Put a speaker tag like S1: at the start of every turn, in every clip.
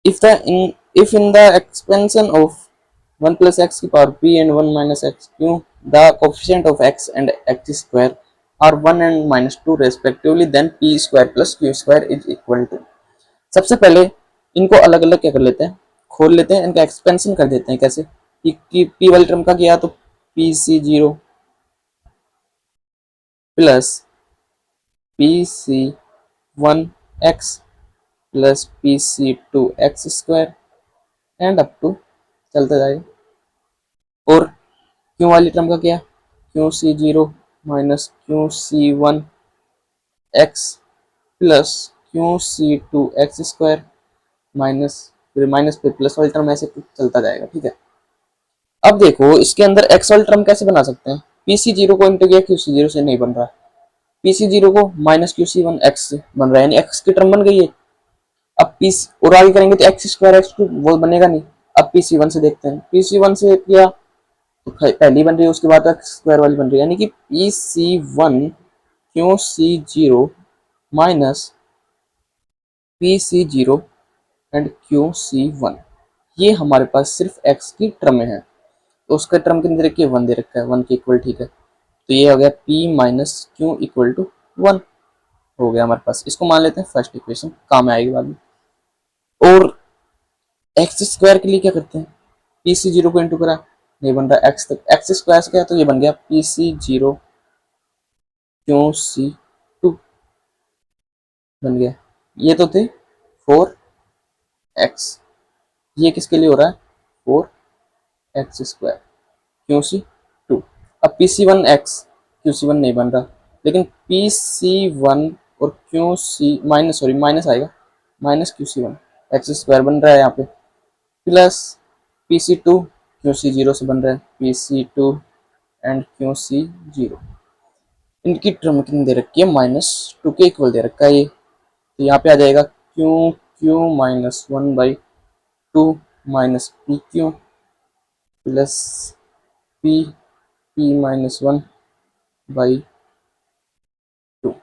S1: if in the expansion of 1 plus x की power p and 1 minus x q, the coefficient of x and x square are 1 and minus 2 respectively, then p square plus q square is equal to। सबसे पहले इनको अलग अलग क्या कर लेते हैं, खोल लेते हैं, इनका एक्सपेंशन कर देते हैं। कैसे, p वाली टर्म का किया तो P C zero plus P C one X plus P C two X square and up to चलते जाएगा। और क्यू वाली टर्म का क्या, Q C zero minus Q C one X plus Q C two X square minus फिर minus फिर plus वाली term, ऐसे चलता जाएगा। ठीक है, अब देखो इसके अंदर एक्स वाली टर्म कैसे बना सकते हैं। पी सी जीरो को इंटू किया, क्यू सी जीरो से नहीं बन रहा है, पी सी जीरो को minus Q C one X से बन रहा है, यानी एक्स की टर्म बन गई है। अब पी और आगे करेंगे तो एक्स स्क्वायर एक्स वो बनेगा नहीं। अब पी सी वन से देखते हैं, पी सी वन से किया तो पहली बन रही है, उसके बाद एक्स स्क्वायर वाली बन रही है, यानी कि P C one Q C zero minus P C zero and Q C one, ये हमारे पास सिर्फ एक्स की टर्म है। तो उसका टर्म कितने दे रखी है, वन दे रखा है, वन के इक्वल। ठीक है, तो ये हो गया p minus Q equal to one हो गया हमारे पास। इसको मान लेते हैं फर्स्ट इक्वेशन, काम आएगी बाद में। और एक्स स्क्वायर के लिए क्या करते हैं, पी सी जीरो को इंटू करा, नहीं बन रहा एक्स तक, एक्स स्क्वायर से क्या, तो ये बन गया P C zero Q C two बन गया। ये तो थे फोर एक्स, ये किसके लिए हो रहा है, four X square Q C two. अब P C one X Q C one नहीं बन रहा, लेकिन पी सी वन और Q C minus, sorry minus आएगा, minus Q C one X square बन रहा है यहाँ पे, plus P C two Q C zero से बन रहा है, P C two and Q C zero. इनकी टर्म कितनी दे रखी है, माइनस टू के इक्वल दे रखा है ये, तो यहाँ पे आ जाएगा Q Q minus one by two minus P Q plus P P minus one by two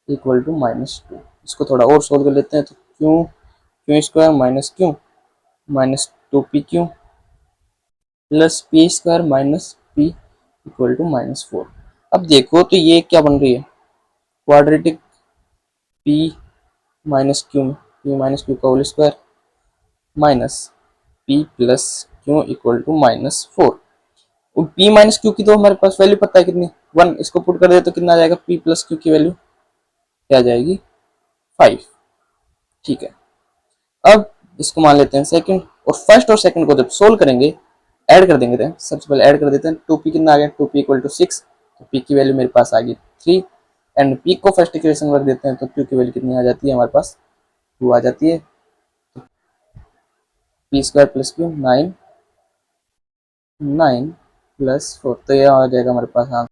S1: equal to minus two. इसको थोड़ा और सोल्व कर लेते हैं, तो Q Q square minus two P Q plus P square minus P equal to minus four. अब देखो तो ये क्या बन रही है, क्वाड्रेटिक पी माइनस क्यू का whole square minus P plus Q equal to minus four. P minus Q की तो हमारे पास वैल्यू पता है कितनी, वन, इसको पुट कर दे तो कितना आ जाएगा, पी प्लस क्यू की वैल्यू क्या आ जाएगी, फाइव। ठीक है, अब इसको मान लेते हैं सेकंड, और फर्स्ट और सेकंड को जब सोल्व करेंगे ऐड कर देंगे, तो सबसे पहले ऐड कर देते हैं, टू पी कितना आ गया, two P equal to six, तो पी की वैल्यू मेरे पास आ गई थ्री, एंड पी को फर्स्ट इक्वेशन में रख देते हैं, तो क्यू की वैल्यू कितनी आ जाती है हमारे पास, टू आ जाती है, P square plus Q nine, nine plus four, तो ये आ जाएगा हमारे पास